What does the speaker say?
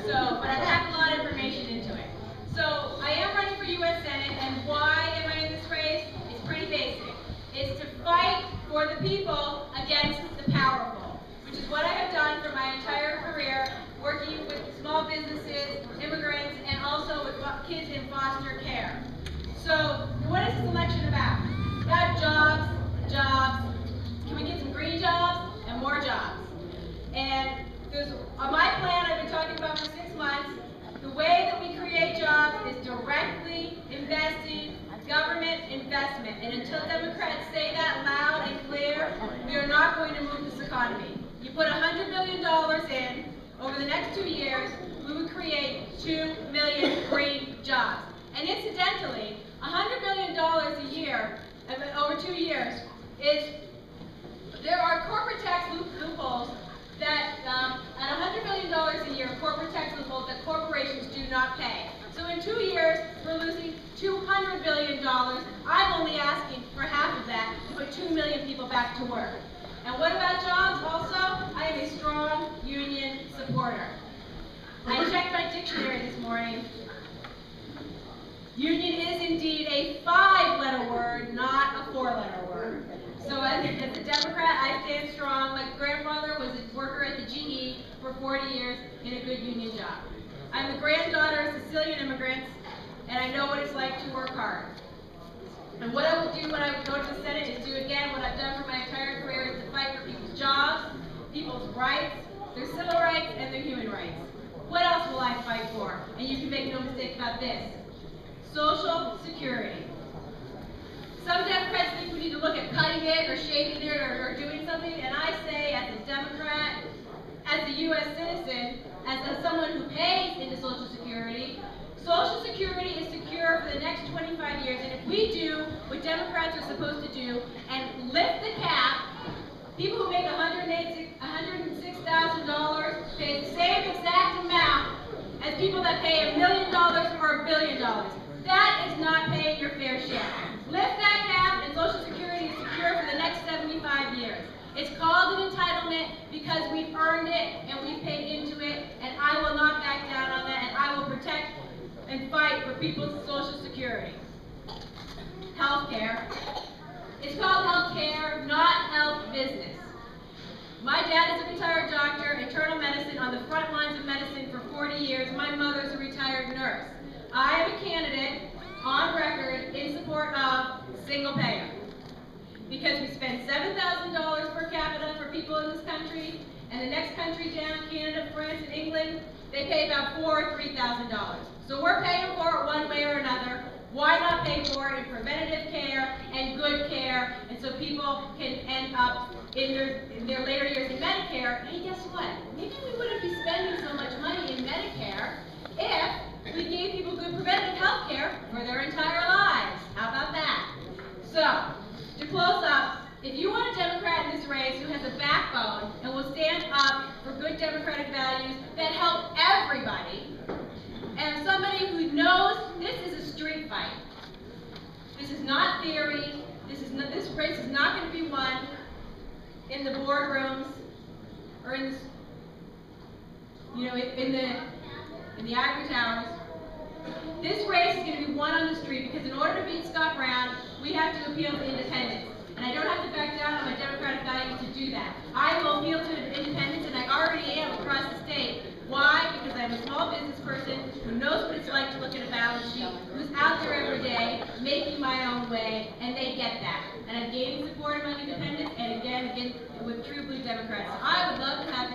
But I packed a lot of information into it. So I am running for U.S. Senate, and why am I in this race? It's pretty basic. It's to fight for the people against the powerful, which is what I have done for my entire career, working with small businesses, immigrants, and also with kids in foster care. So what is this election about? About jobs, jobs. Can we get some green jobs and more jobs? And there's my plan I've been talking about for 6 months. The way that we create jobs is directly investing government investment. And until Democrats say that loud and clear, we are not going to move this economy. You put $100 million in over the next 2 years, we would create 2 million green jobs. And incidentally, $100 million a year, over 2 years, there are corporate tax loopholes that, at $100 million a year, corporate tax loopholes that corporations do not pay. So in 2 years, we're losing $200 billion. I'm only asking for half of that to put 2 million people back to work. And what about jobs also? I am a strong union supporter. I checked my dictionary this morning. Union is indeed a 5-letter word, not a 4-letter word. So as a Democrat, I stand strong. My grandfather was a worker at the GE for 40 years in a good union job. I'm the granddaughter of Sicilian immigrants, and I know what it's like to work hard. And what I will do when I go to the Senate is do again what I've done for my entire career, is to fight for people's jobs, people's rights, their civil rights, and their human rights. What else will I fight for? And you can make no mistake about this. Social Security. Some Democrats think we need to look at cutting it or shaping it or doing something, and I say, as a Democrat, as a U.S. citizen, as someone who pays into Social Security is secure for the next 25 years, and if we do what Democrats are supposed to do and lift the cap, people who make $106,000 pay the same exact amount as people that pay $1 million or $1 billion. That is not paying your fair share. Lift that cap and Social Security is secure for the next 75 years. It's called an entitlement because we've earned it and we've paid into it, and I will not back down on that, and I will protect and fight for people's Social Security. Healthcare. It's called healthcare, not health business. My dad is a retired doctor, internal medicine, on the front lines of medicine for 40 years. My mother's a retired nurse. I am a candidate on record in support of single payer, because we spend $7,000 per capita for people in this country, and the next country down, Canada, France, and England, they pay about $4,000 or $3,000. So we're paying for it one way or another. Why not pay for it in preventative care and good care, and so people can end up in their later years in Medicare? Hey, guess what? Maybe we wouldn't be spending so much money in Medicare if we gave people good preventative health care for their entire lives. How about that? So, to close up, if you want a Democrat in this race who has a backbone and will stand up for good democratic values that help everybody, and somebody who knows this is a street fight. This is not theory. This race is not going to be won in the boardrooms or in the ivory towers. This race is going to be won on the street, because in order to beat Scott Brown, we have to appeal to independence. And I don't have to back down on my democratic values to do that. I will appeal to independence, and I already am across the state. Why? Because I'm a small business person who knows what it's like to look at a balance sheet, who's out there every day making my own way, and they get that. And I'm gaining support among independents, and again with true blue Democrats. So I would love to have